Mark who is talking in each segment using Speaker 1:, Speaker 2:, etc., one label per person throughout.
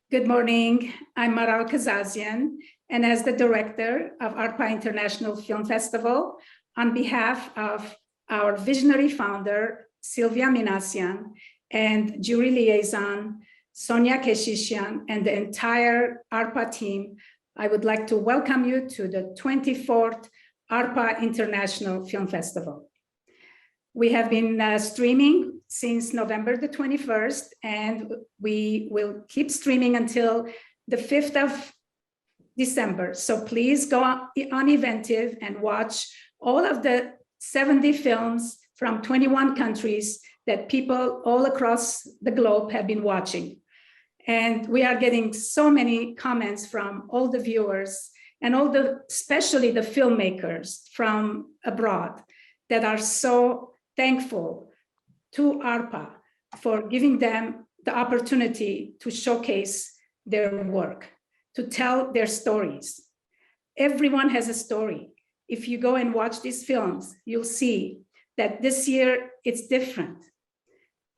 Speaker 1: Good morning. I'm Maral Kazazian, and as the director of Arpa International Film Festival, on behalf of our visionary founder, Sylvia Minassian, and jury liaison, Sonia Keshishian, and the entire Arpa team, I would like to welcome you to the 24th Arpa International Film Festival. We have been streaming since November the 21st, and we will keep streaming until the 5th of December. So please go on Eventive and watch all of the 70 films from 21 countries that people all across the globe have been watching. And we are getting so many comments from all the viewers and especially the filmmakers from abroad that are so thankful to Arpa for giving them the opportunity to showcase their work, to tell their stories. Everyone has a story. If you go and watch these films, you'll see that this year it's different.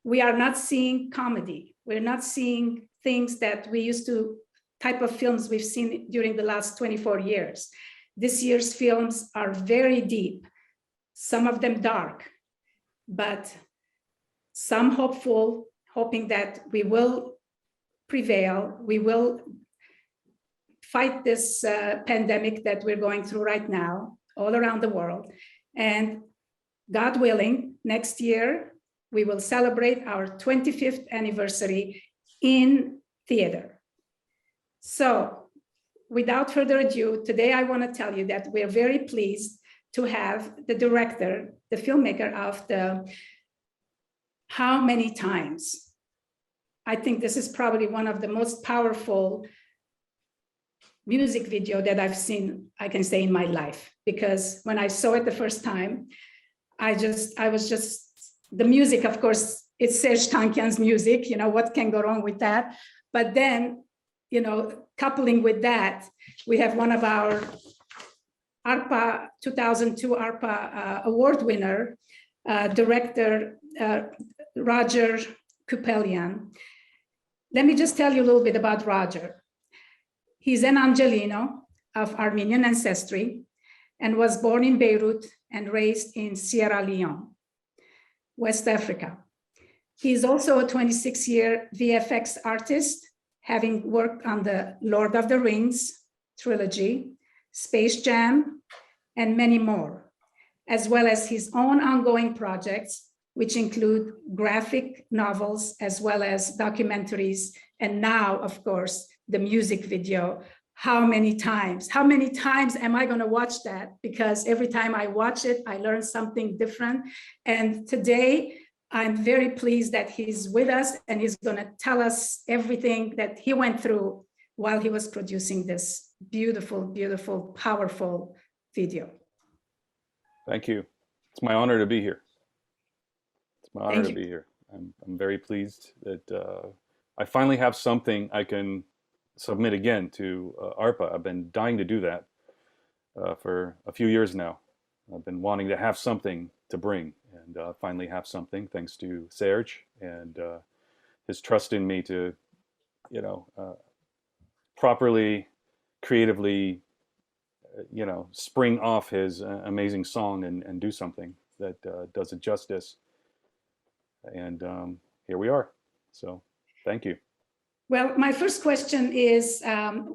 Speaker 1: We are not seeing comedy. We're not seeing things that we used to, type of films we've seen during the last 24 years. This year's films are very deep, some of them dark, but some hopeful, hoping that we will prevail, we will fight this pandemic that we're going through right now all around the world. And God willing, next year, we will celebrate our 25th anniversary in theater. So without further ado, today I want to tell you that we're very pleased to have the director, the filmmaker of the How Many Times. I think this is probably one of the most powerful music video that I've seen, I can say, in my life, because when I saw it the first time, the music, of course, it's Serge Tankian's music, what can go wrong with that? But then, coupling with that, we have one of our Arpa 2002 Arpa award winner, director Roger Kupelian. Let me just tell you a little bit about Roger. He's an Angelino of Armenian ancestry and was born in Beirut and raised in Sierra Leone, West Africa. He's also a 26-year VFX artist, having worked on the Lord of the Rings trilogy, Space Jam, and many more, as well as his own ongoing projects, which include graphic novels, as well as documentaries, and now, of course, the music video, How Many Times? How many times am I gonna watch that? Because every time I watch it, I learn something different. And today, I'm very pleased that he's with us and he's gonna tell us everything that he went through while he was producing this beautiful, beautiful, powerful video.
Speaker 2: Thank you. It's my honor to be here. It's my honor to be here. I'm very pleased that I finally have something I can submit again to Arpa. I've been dying to do that for a few years now. I've been wanting to have something to bring, and finally have something thanks to Serge and his trust in me to, properly, creatively, spring off his amazing song and do something that does it justice. And here we are. So thank you.
Speaker 1: Well, my first question is,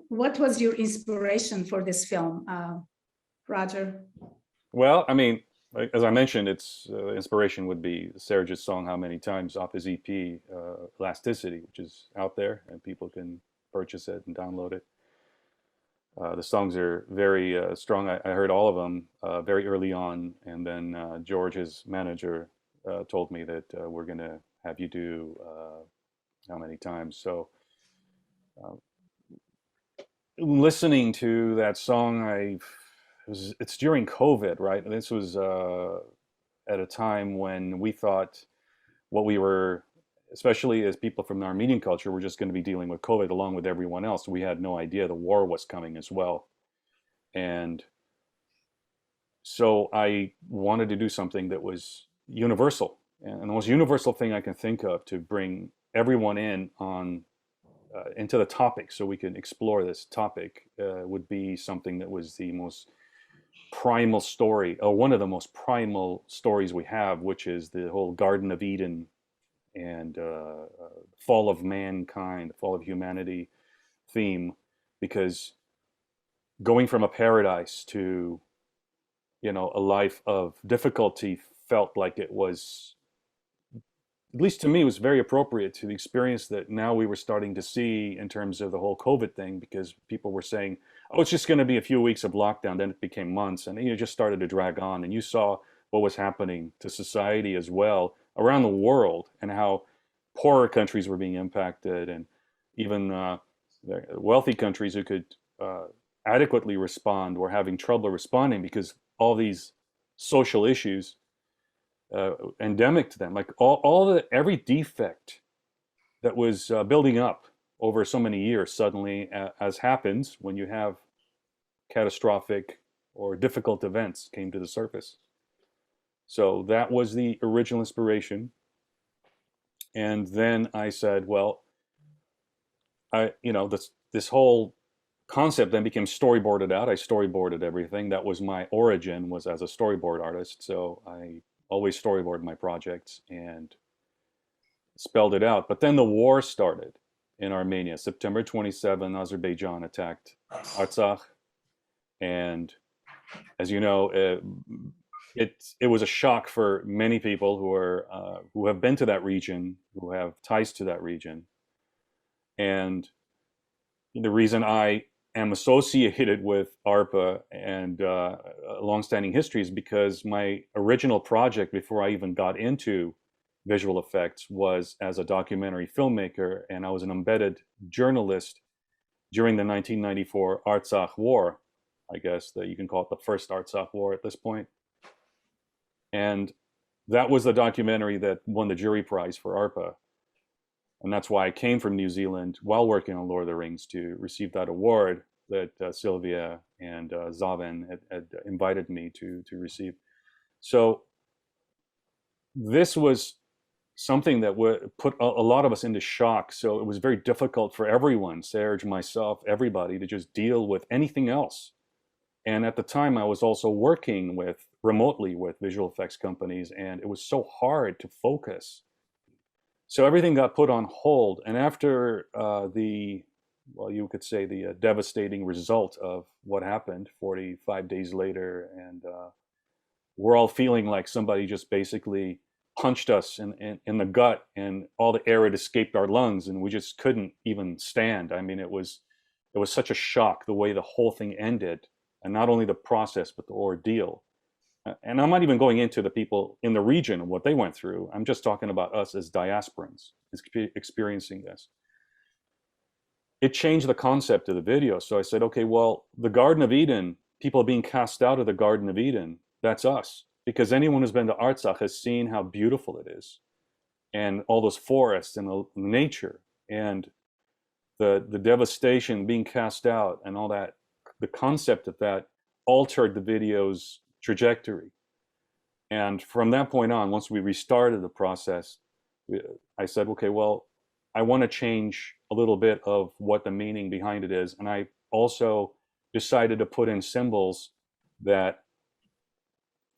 Speaker 1: what was your inspiration for this film, Roger?
Speaker 2: Well, I mean, as I mentioned, its inspiration would be Serge's song "How Many Times" off his EP, Elasticity, which is out there and people can purchase it and download it. The songs are very strong. I heard all of them very early on, and then George, his manager, told me that we're going to have you do How Many Times. So listening to that song, it's during COVID, right? And this was at a time when we thought what we were, especially as people from the Armenian culture, were just going to be dealing with COVID along with everyone else. We had no idea the war was coming as well. And so I wanted to do something that was universal. And the most universal thing I can think of to bring everyone in on into the topic so we can explore this topic would be something that was the most primal story, or one of the most primal stories we have, which is the whole Garden of Eden and fall of mankind, fall of humanity theme, because going from a paradise to, you know, a life of difficulty felt like it was, at least to me, it was very appropriate to the experience that now we were starting to see in terms of the whole COVID thing, because people were saying, oh, it's just going to be a few weeks of lockdown, then it became months, and it just started to drag on. And you saw what was happening to society as well around the world, and how poorer countries were being impacted, and even wealthy countries who could adequately respond were having trouble responding because all these social issues endemic to them, like every defect that was building up over so many years suddenly, as happens when you have catastrophic or difficult events, came to the surface. So that was the original inspiration. And then I said, well, this whole concept then became storyboarded out. I storyboarded everything. That was my origin, was as a storyboard artist. So I always storyboard my projects and spelled it out. But then the war started in Armenia. September 27, Azerbaijan attacked Artsakh. And as you know, it was a shock for many people who have been to that region, who have ties to that region. And the reason I am associated with Arpa and a longstanding history is because my original project, before I even got into visual effects, was as a documentary filmmaker, and I was an embedded journalist during the 1994 Artsakh War. I guess that you can call it the first Artsakh War at this point. And that was the documentary that won the jury prize for Arpa. And that's why I came from New Zealand while working on Lord of the Rings to receive that award that Sylvia and Zaven had invited me to receive. So this was something that would put a lot of us into shock. So it was very difficult for everyone, Serge, myself, everybody, to just deal with anything else. And at the time, I was also working remotely with visual effects companies, and it was so hard to focus. So everything got put on hold. And after you could say the devastating result of what happened 45 days later, and we're all feeling like somebody just basically punched us in the gut, and all the air had escaped our lungs, and we just couldn't even stand. I mean, it was such a shock the way the whole thing ended, and not only the process, but the ordeal. And I'm not even going into the people in the region and what they went through. I'm just talking about us as diasporans experiencing this. It changed the concept of the video. So I said, okay, well, the Garden of Eden, people being cast out of the Garden of Eden, that's us. Because anyone who's been to Artsakh has seen how beautiful it is, and all those forests and the nature and the devastation, being cast out and all that. The concept of that altered the video's trajectory. And from that point on, once we restarted the process, I said, okay, well, I want to change a little bit of what the meaning behind it is. And I also decided to put in symbols that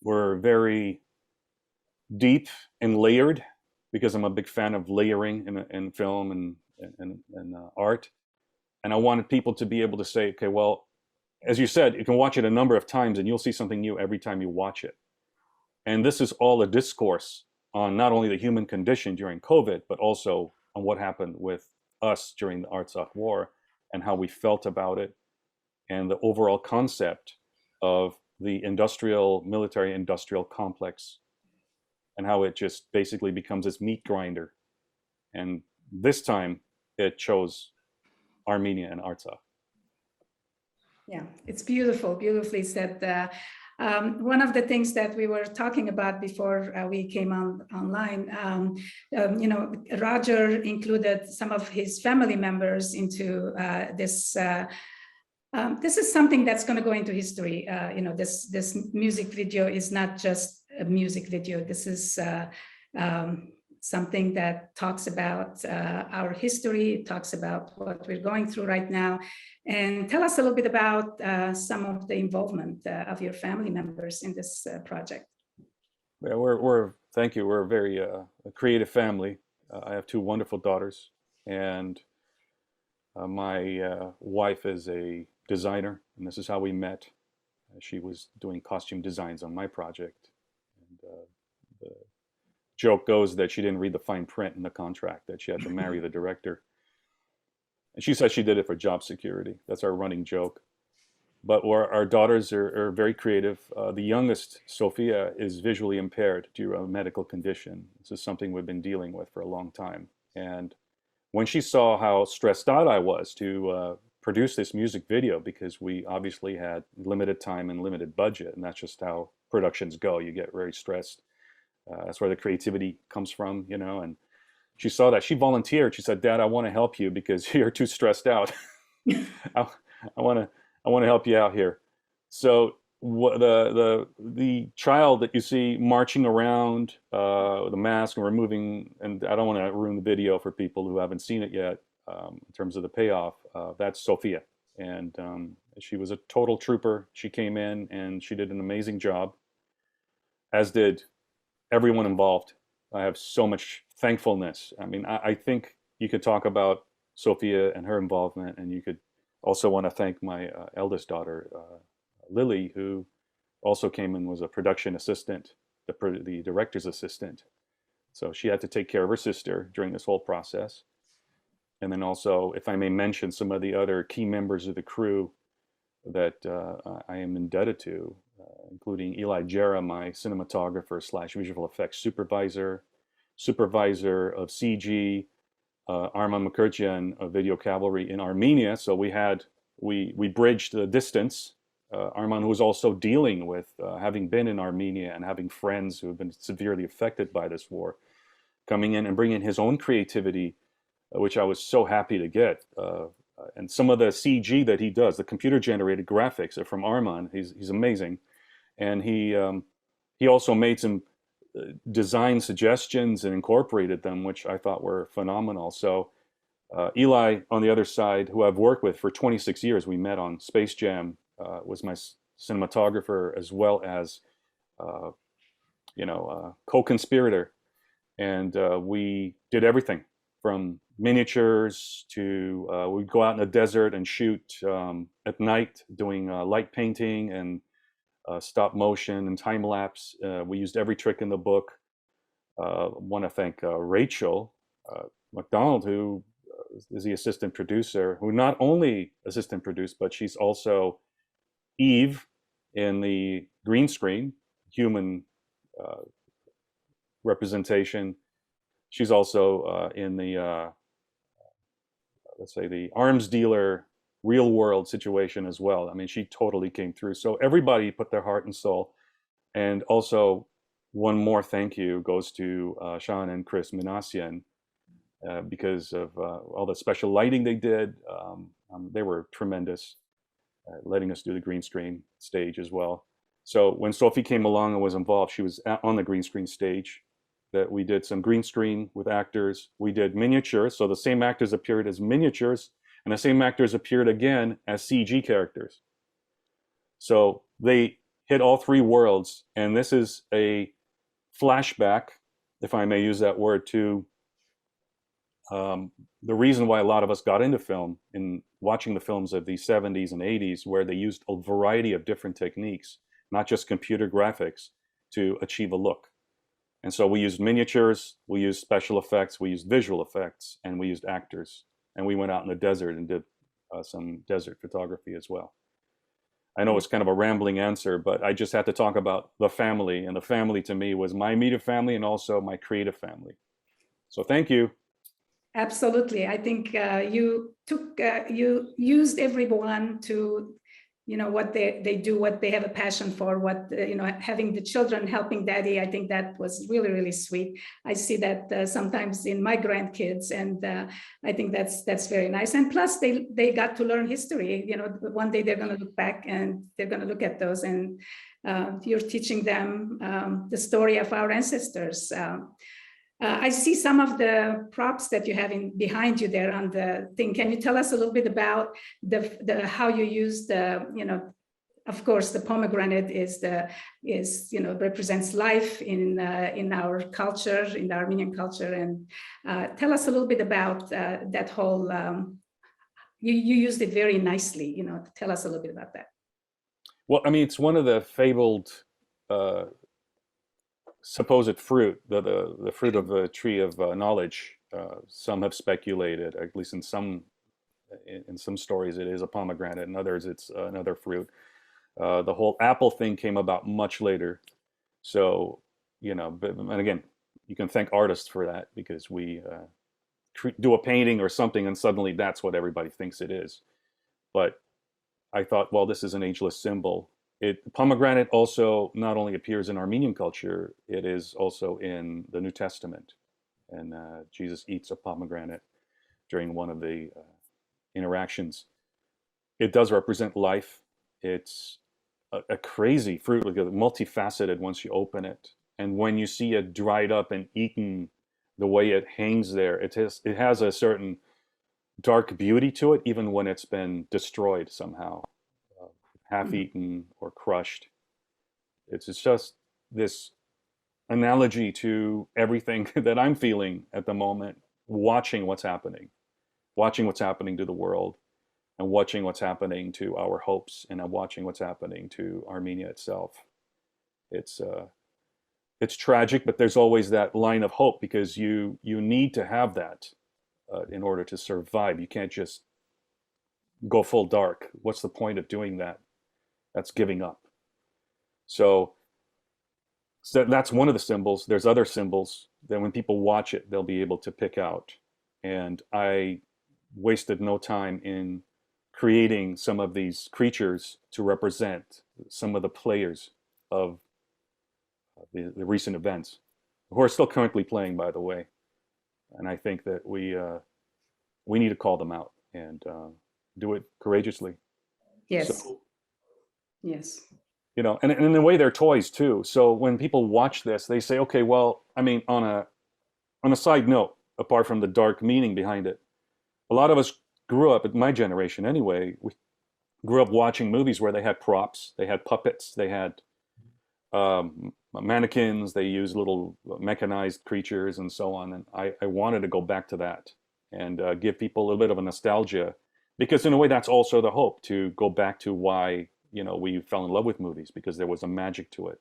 Speaker 2: were very deep and layered, because I'm a big fan of layering in film and art. And I wanted people to be able to say, okay, well, as you said, you can watch it a number of times and you'll see something new every time you watch it. And this is all a discourse on not only the human condition during COVID, but also on what happened with us during the Artsakh War and how we felt about it, and the overall concept of the military industrial complex, and how it just basically becomes this meat grinder. And this time it chose Armenia and Artsakh.
Speaker 1: Yeah, it's beautiful, beautifully said. One of the things that we were talking about before we came online, Roger included some of his family members into this. This is something that's going to go into history. This music video is not just a music video. This is something that talks about our history, talks about what we're going through right now. And tell us a little bit about some of the involvement of your family members in this project.
Speaker 2: Yeah, thank you. We're a very creative family. I have two wonderful daughters, and my wife is a designer, and this is how we met. She was doing costume designs on my project. And the joke goes that she didn't read the fine print in the contract, that she had to marry the director. And she said she did it for job security. That's our running joke. But our daughters are very creative. The youngest, Sophia, is visually impaired due to a medical condition. This is something we've been dealing with for a long time. And when she saw how stressed out I was to produce this music video, because we obviously had limited time and limited budget, and that's just how productions go. You get very stressed. That's where the creativity comes from, you know. And she saw that. She volunteered. She said, "Dad, I want to help you because you're too stressed out. I want to help you out here." So the child that you see marching around with a mask and removing, and I don't want to ruin the video for people who haven't seen it yet in terms of the payoff, that's Sophia. And she was a total trooper. She came in and she did an amazing job, as did everyone involved. I have so much thankfulness. I mean, I think you could talk about Sophia and her involvement, and you could also want to thank my eldest daughter, Lily, who also came and was a production assistant, the director's assistant. So she had to take care of her sister during this whole process. And then also, if I may mention some of the other key members of the crew that I am indebted to, including Eli Jera, my cinematographer / visual effects supervisor of CG, Arman Mukherjian of Video Cavalry in Armenia. So we bridged the distance. Arman, who was also dealing with having been in Armenia and having friends who have been severely affected by this war, coming in and bringing his own creativity, which I was so happy to get. And some of the CG that he does, the computer-generated graphics, are from Arman. He's amazing, and he also made some design suggestions and incorporated them, which I thought were phenomenal. So Eli, on the other side, who I've worked with for 26 years, we met on Space Jam, was my cinematographer as well as, co-conspirator. And we did everything from miniatures to, we'd go out in the desert and shoot at night doing light painting and stop motion and time lapse. We used every trick in the book. I want to thank Rachel McDonald, who is the assistant producer, who not only assistant produced, but she's also Eve in the green screen, human representation. She's also in the, let's say, the arms dealer real world situation as well. I mean, she totally came through. So everybody put their heart and soul. And also, one more thank you goes to Sean and Chris Minassian because of all the special lighting they did. They were tremendous, letting us do the green screen stage as well. So when Sophie came along and was involved, she was on the green screen stage. That we did some green screen with actors. We did miniatures, so the same actors appeared as miniatures, and the same actors appeared again as CG characters. So they hit all three worlds, and this is a flashback, if I may use that word, to the reason why a lot of us got into film in watching the films of the 70s and 80s, where they used a variety of different techniques, not just computer graphics, to achieve a look. And so we used miniatures, we used special effects, we used visual effects, and we used actors. And we went out in the desert and did some desert photography as well. I know it's kind of a rambling answer, but I just had to talk about the family. And the family to me was my immediate family and also my creative family. So thank you.
Speaker 1: Absolutely. I think you used everyone to, what they do, what they have a passion for, what, having the children helping daddy. I think that was really, really sweet. I see that sometimes in my grandkids, and I think that's very nice. And plus they got to learn history. One day they're going to look back and they're going to look at those, and you're teaching them the story of our ancestors. I see some of the props that you have behind you there on the thing. Can you tell us a little bit about how you use the, of course, the pomegranate represents life in our culture, in the Armenian culture, and tell us a little bit about that whole. You used it very nicely. Tell us a little bit about that.
Speaker 2: Well, I mean, it's one of the fabled supposed fruit, the fruit of the tree of knowledge. Some have speculated, at least in some stories, it is a pomegranate. In others, it's another fruit. The whole apple thing came about much later. So, and again, you can thank artists for that, because we do a painting or something and suddenly that's what everybody thinks it is. But I thought, well, this is an ageless symbol. Pomegranate also not only appears in Armenian culture, it is also in the New Testament. And Jesus eats a pomegranate during one of the interactions. It does represent life. It's a crazy fruit, multifaceted once you open it. And when you see it dried up and eaten, the way it hangs there, it has a certain dark beauty to it, even when it's been destroyed somehow, half-eaten or crushed. It's just this analogy to everything that I'm feeling at the moment, watching what's happening to the world, and watching what's happening to our hopes, and watching what's happening to Armenia itself. It's tragic, but there's always that line of hope, because you need to have that in order to survive. You can't just go full dark. What's the point of doing that? That's giving up. So that's one of the symbols. There's other symbols that when people watch it, they'll be able to pick out. And I wasted no time in creating some of these creatures to represent some of the players of the recent events, who are still currently playing, by the way. And I think that we need to call them out and do it courageously.
Speaker 1: Yes.
Speaker 2: So,
Speaker 1: yes.
Speaker 2: And in a way, they're toys too. So when people watch this, they say, okay, well, I mean, on a side note, apart from the dark meaning behind it, a lot of us grew up, my generation anyway, we grew up watching movies where they had props, they had puppets, they had mannequins, they used little mechanized creatures and so on. And I wanted to go back to that and give people a little bit of a nostalgia, because in a way that's also the hope, to go back to why we fell in love with movies, because there was a magic to it,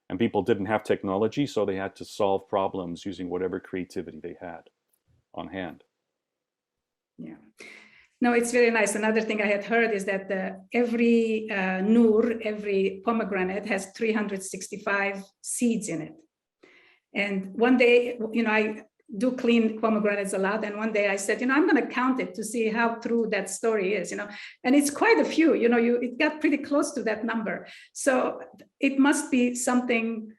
Speaker 2: and people didn't have technology, so they had to solve problems using whatever creativity they had on hand.
Speaker 1: Yeah. No, it's very nice. Another thing I had heard is that every every pomegranate has 365 seeds in it. And one day, I do clean pomegranates a lot. And one day I said, I'm going to count it to see how true that story is, and it's quite a few, it got pretty close to that number. So it must be something,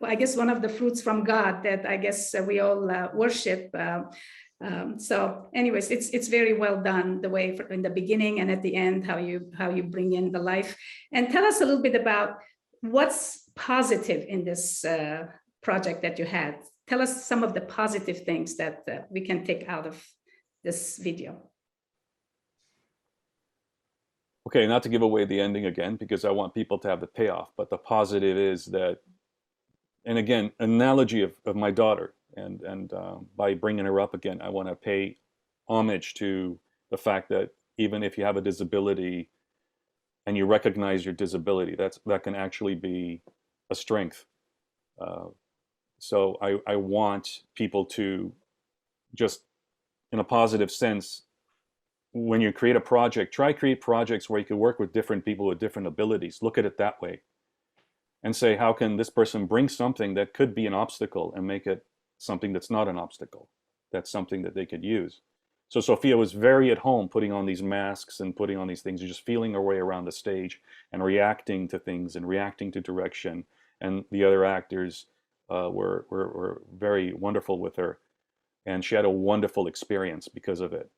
Speaker 1: I guess, one of the fruits from God that I guess we all worship. So anyways, it's very well done, the way in the beginning and at the end, how you bring in the life. And tell us a little bit about what's positive in this project that you had. Tell us some of the positive things that we can take out of this video.
Speaker 2: Okay, not to give away the ending again, because I want people to have the payoff, but the positive is that, and again, analogy of my daughter, and by bringing her up again, I want to pay homage to the fact that even if you have a disability and you recognize your disability, that can actually be a strength. So I want people to just, in a positive sense, when you create a project, try create projects where you can work with different people with different abilities. Look at it that way and say, how can this person bring something that could be an obstacle and make it something that's not an obstacle? That's something that they could use. So Sophia was very at home putting on these masks and putting on these things, and just feeling her way around the stage and reacting to things and reacting to direction. And the other actors were very wonderful with her. And she had a wonderful experience because of it.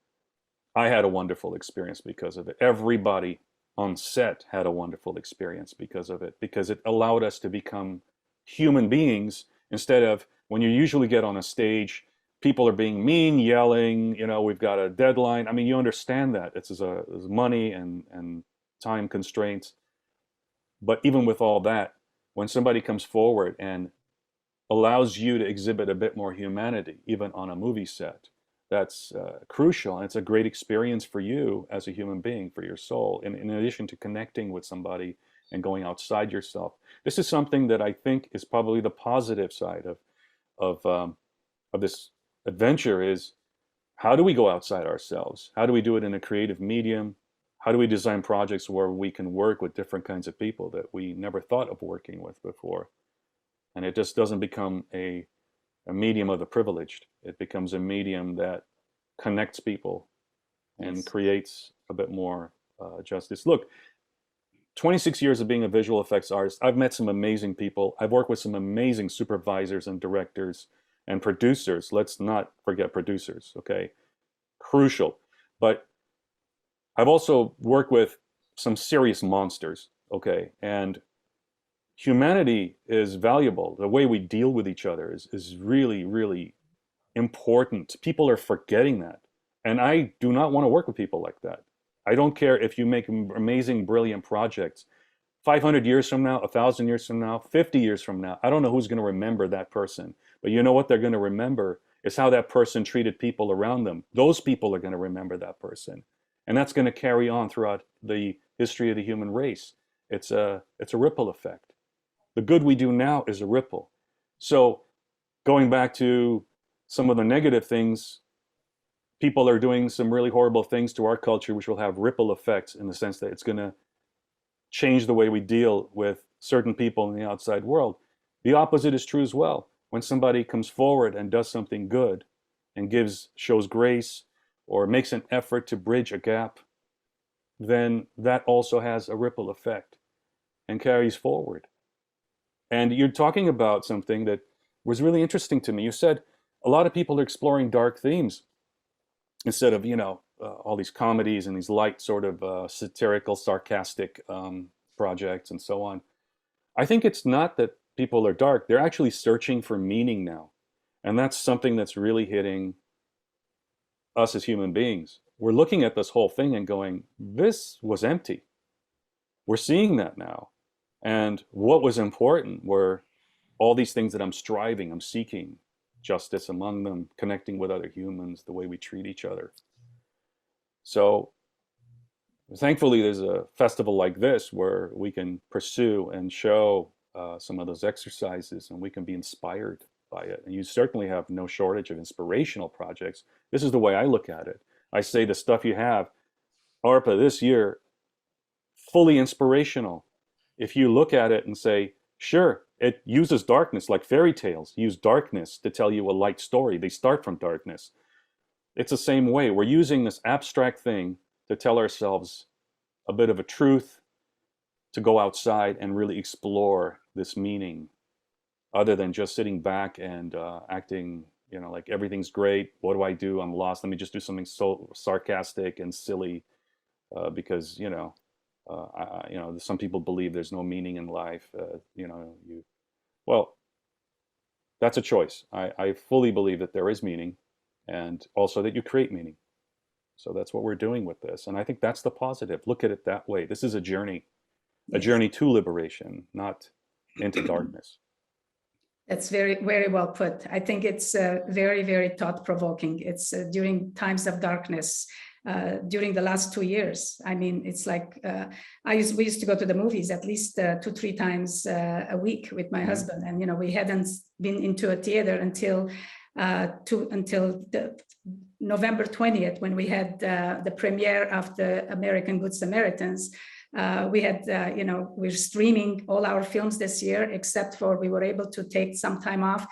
Speaker 2: I had a wonderful experience because of it. Everybody on set had a wonderful experience because of it, because it allowed us to become human beings instead of when you usually get on a stage, people are being mean, yelling, you know, we've got a deadline. I mean, you understand that. It's there's money and time constraints. But even with all that, when somebody comes forward and allows you to exhibit a bit more humanity, even on a movie set, that's crucial. And it's a great experience for you as a human being, for your soul, in addition to connecting with somebody and going outside yourself. This is something that I think is probably the positive side of this adventure is, how do we go outside ourselves? How do we do it in a creative medium? How do we design projects where we can work with different kinds of people that we never thought of working with before? And it just doesn't become a medium of the privileged. It becomes a medium that connects people and
Speaker 1: Yes.
Speaker 2: creates a bit more justice. Look, 26 years of being a visual effects artist, I've met some amazing people. I've worked with some amazing supervisors and directors and producers. Let's not forget producers, okay? Crucial. But I've also worked with some serious monsters, okay? And humanity is valuable. The way we deal with each other is really, really important. People are forgetting that. And I do not want to work with people like that. I don't care if you make amazing, brilliant projects. 500 years from now, 1,000 years from now, 50 years from now, I don't know who's going to remember that person. But you know what they're going to remember is how that person treated people around them. Those people are going to remember that person. And that's going to carry on throughout the history of the human race. It's a ripple effect. The good we do now is a ripple. So going back to some of the negative things, people are doing some really horrible things to our culture, which will have ripple effects in the sense that it's going to change the way we deal with certain people in the outside world. The opposite is true as well. When somebody comes forward and does something good and shows grace or makes an effort to bridge a gap, then that also has a ripple effect and carries forward. And you're talking about something that was really interesting to me. You said a lot of people are exploring dark themes instead of, all these comedies and these light sort of satirical, sarcastic projects and so on. I think it's not that people are dark. They're actually searching for meaning now. And that's something that's really hitting us as human beings. We're looking at this whole thing and going, this was empty. We're seeing that now. And what was important were all these things that I'm seeking, justice among them, connecting with other humans, the way we treat each other. So thankfully, there's a festival like this where we can pursue and show some of those exercises, and we can be inspired by it. And you certainly have no shortage of inspirational projects. This is the way I look at it. I say the stuff you have, Arpa this year, fully inspirational. If you look at it and say, sure, it uses darkness, like fairy tales use darkness to tell you a light story. They start from darkness. It's the same way. We're using this abstract thing to tell ourselves a bit of a truth, to go outside and really explore this meaning, other than just sitting back and acting, like everything's great. What do I do? I'm lost. Let me just do something so sarcastic and silly because, some people believe there's no meaning in life. Well, that's a choice. I fully believe that there is meaning, and also that you create meaning. So that's what we're doing with this. And I think that's the positive. Look at it that way. This is a journey to liberation, not into darkness.
Speaker 1: That's very, very well put. I think it's very, very thought-provoking. It's during times of darkness, during the last 2 years. I mean, it's like we used to go to the movies at least 2-3 times a week with my husband, and we hadn't been into a theater until the November 20th, when we had the premiere of the American Good Samaritans. We had, we're streaming all our films this year, except for we were able to take some time off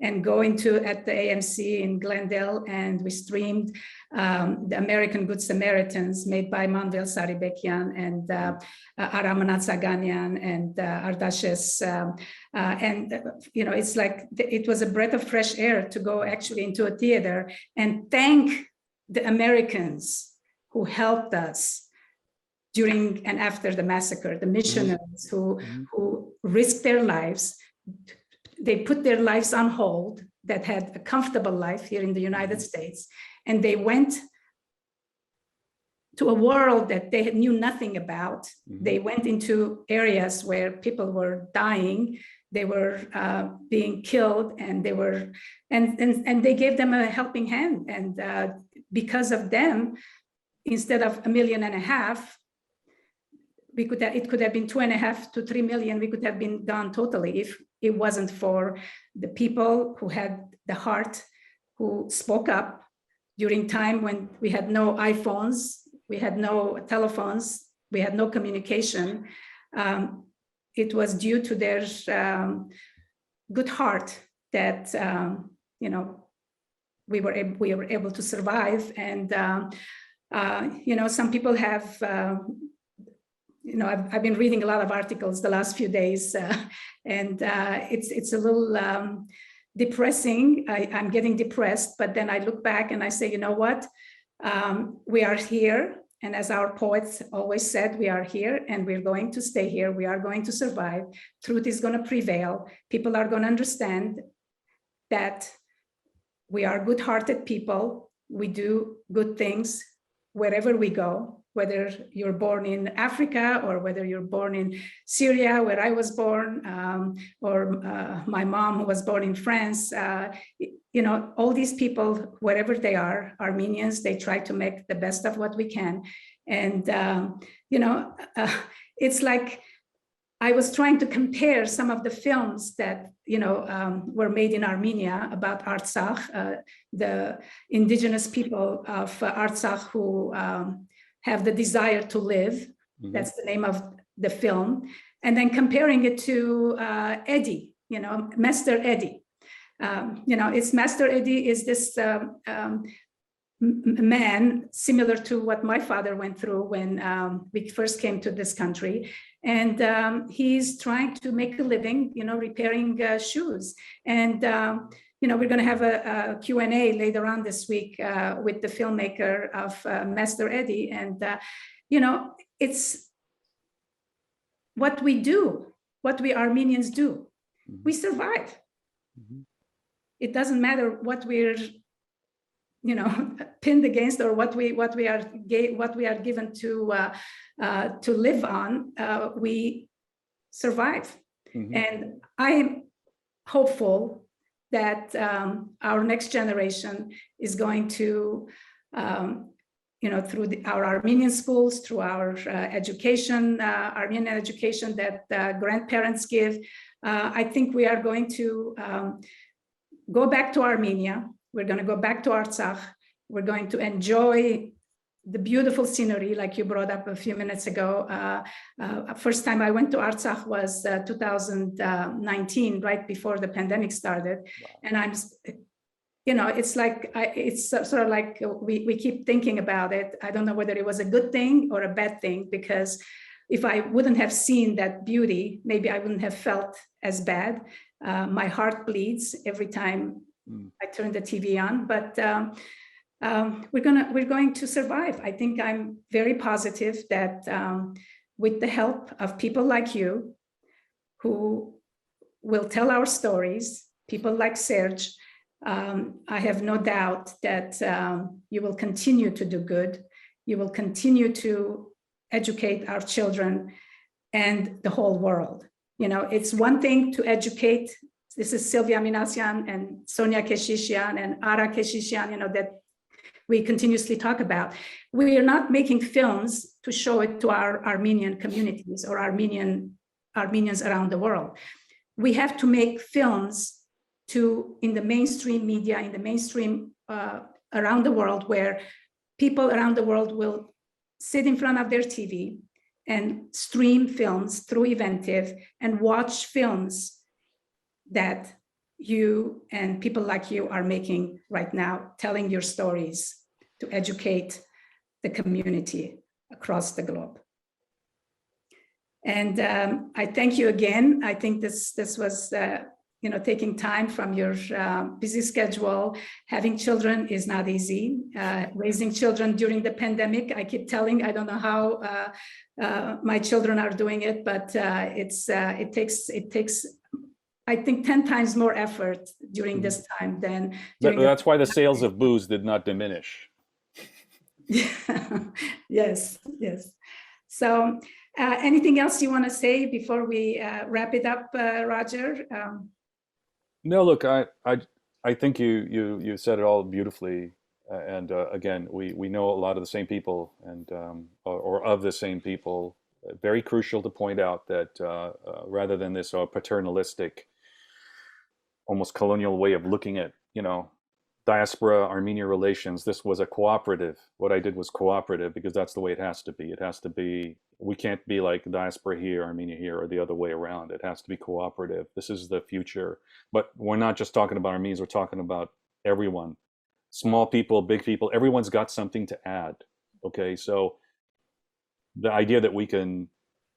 Speaker 1: and go at the AMC in Glendale, and we streamed the American Good Samaritans, made by Manvel Saribekyan and Aramanat Saganian and Ardashes. It's like it was a breath of fresh air to go actually into a theater and thank the Americans who helped us during and after the massacre, the missionaries who risked their lives. They put their lives on hold that had a comfortable life here in the United States, and they went to a world that they knew nothing about. They went into areas where people were dying, they were being killed, and they were, and they gave them a helping hand. And because of them, instead of 1.5 million, we could have, it could have been 2.5 to 3 million. We could have been gone totally if it wasn't for the people who had the heart, who spoke up during time when we had no iPhones, we had no telephones, we had no communication. It was due to their good heart that you know, we were able to survive. And you know, some people have you know, I've been reading a lot of articles the last few days, and it's a little depressing. I'm getting depressed, but then I look back and I say, you know what? We are here. And as our poets always said, we are here and we're going to stay here. We are going to survive. Truth is going to prevail. People are going to understand that we are good-hearted people. We do good things wherever we go, whether you're born in Africa or whether you're born in Syria, where I was born, or my mom who was born in France. You know, all these people, wherever they are, Armenians, they try to make the best of what we can. And, you know, it's like, I was trying to compare some of the films that, you know, were made in Armenia about Artsakh, the indigenous people of Artsakh who have the desire to live. That's the name of the film. And then comparing it to Eddie, you know, Master Eddie. You know, it's Master Eddie is this man similar to what my father went through when we first came to this country. And he's trying to make a living, you know, repairing shoes. And, you know, we're going to have a Q&A later on this week with the filmmaker of Master Eddie. And, you know, it's what we do, what we Armenians do. We survive. It doesn't matter what we're, you know, pinned against or what we are given to live on. We survive, and I am hopeful that our next generation is going to, you know, through our Armenian schools, through our education, Armenian education that grandparents give. I think we are going to go back to Armenia. We're going to go back to Artsakh. We're going to enjoy the beautiful scenery, like you brought up a few minutes ago. First time I went to Artsakh was 2019, right before the pandemic started. Wow. And I'm, you know, it's like, it's sort of like we keep thinking about it. I don't know whether it was a good thing or a bad thing, because if I wouldn't have seen that beauty, maybe I wouldn't have felt as bad. My heart bleeds every time I turn the TV on, but we're going to survive. I think I'm very positive that with the help of people like you, who will tell our stories, people like Serge, I have no doubt that you will continue to do good. You will continue to educate our children and the whole world. You know, it's one thing to educate. This is Sylvia Minassian and Sonia Keshishian and Ara Keshishian, you know, that we continuously talk about. We are not making films to show it to our Armenian communities or Armenians around the world. We have to make films in the mainstream media, in the mainstream around the world, where people around the world will sit in front of their TV and stream films through Eventive and watch films that you and people like you are making right now, telling your stories to educate the community across the globe. And I thank you again. I think this was, you know, taking time from your busy schedule. Having children is not easy. Raising children during the pandemic, I keep telling, I don't know how my children are doing it, but it takes I think 10 times more effort during this time than during
Speaker 2: That's why the sales of booze did not diminish.
Speaker 1: Yes, yes. So anything else you want to say before we wrap it up, Roger?
Speaker 2: No, look, I think you said it all beautifully. And again, we know a lot of the same people and or of the same people. Very crucial to point out that rather than this paternalistic, almost colonial way of looking at, diaspora-Armenia relations, this was a cooperative. What I did was cooperative because that's the way it has to be. It has to be, we can't be like diaspora here, Armenia here, or the other way around. It has to be cooperative. This is the future. But we're not just talking about Armenians, we're talking about everyone. Small people, big people, everyone's got something to add. Okay, so the idea that we can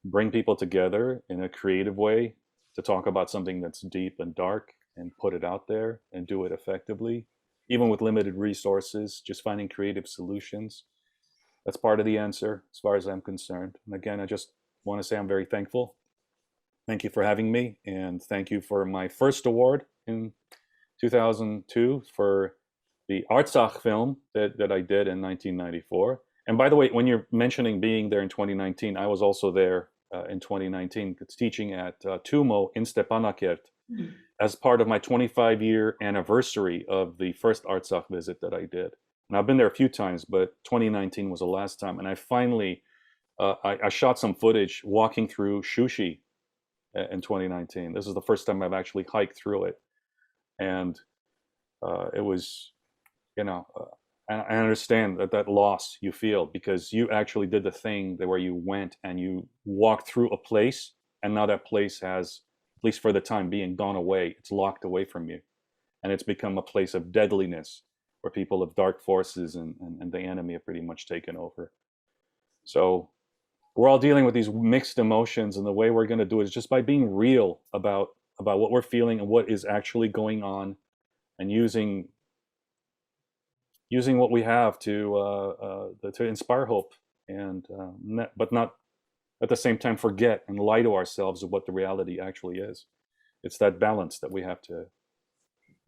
Speaker 2: bring people together in a creative way to talk about something that's deep and dark and put it out there and do it effectively, even with limited resources, just finding creative solutions. That's part of the answer as far as I'm concerned. And again, I just want to say I'm very thankful. Thank you for having me. And thank you for my first award in 2002 for the Artsakh film that I did in 1994. And by the way, when you're mentioning being there in 2019, I was also there in 2019. It's teaching at Tumo in Stepanakert as part of my 25-year anniversary of the first Artsakh visit that I did. And I've been there a few times, but 2019 was the last time. And I finally, I shot some footage walking through Shushi in 2019. This is the first time I've actually hiked through it. And it was, and I understand that loss you feel because you actually did the thing where you went and you walked through a place, and now that place has, at least for the time being, gone away. It's locked away from you, and it's become a place of deadliness where people of dark forces and the enemy have pretty much taken over. So we're all dealing with these mixed emotions, and the way we're going to do it is just by being real about what we're feeling and what is actually going on, and using what we have to inspire hope, and but not at the same time forget and lie to ourselves of what the reality actually is. It's that balance that we have to.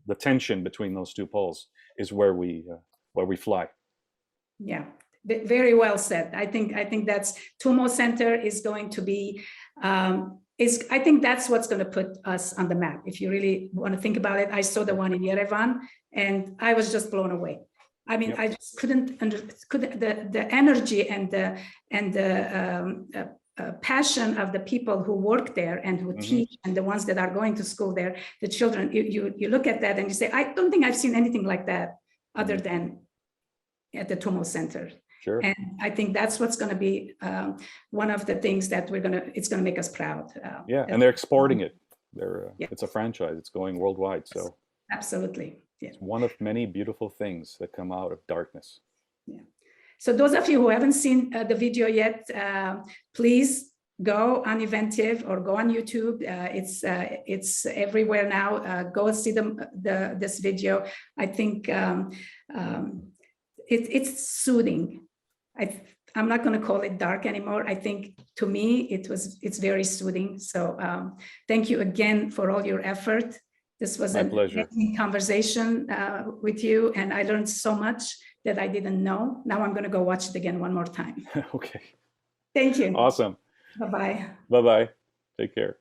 Speaker 2: The tension between those two poles is where we fly. Yeah,
Speaker 1: very well said. I think that's Tumo Center is going to be. I think that's what's going to put us on the map. If you really want to think about it, I saw the one in Yerevan, and I was just blown away. I mean, I just couldn't the energy and the passion of the people who work there and who teach, and the ones that are going to school there, the children. You look at that and you say, I don't think I've seen anything like that other than at the Tumo Center.
Speaker 2: Sure.
Speaker 1: And I think that's what's going to be one of the things that it's going to make us proud.
Speaker 2: And they're exporting it. It's a franchise. It's going worldwide. So
Speaker 1: absolutely. Yeah.
Speaker 2: It's one of many beautiful things that come out of darkness.
Speaker 1: Yeah. So those of you who haven't seen the video yet, please go on Eventive or go on YouTube. It's everywhere now. Go see this video. I think it's soothing. I'm not going to call it dark anymore. I think to me it's very soothing. So thank you again for all your effort. This was an amazing conversation with you, and I learned so much that I didn't know. Now I'm going to go watch it again one more time.
Speaker 2: Okay.
Speaker 1: Thank you.
Speaker 2: Awesome.
Speaker 1: Bye-bye.
Speaker 2: Bye-bye. Take care.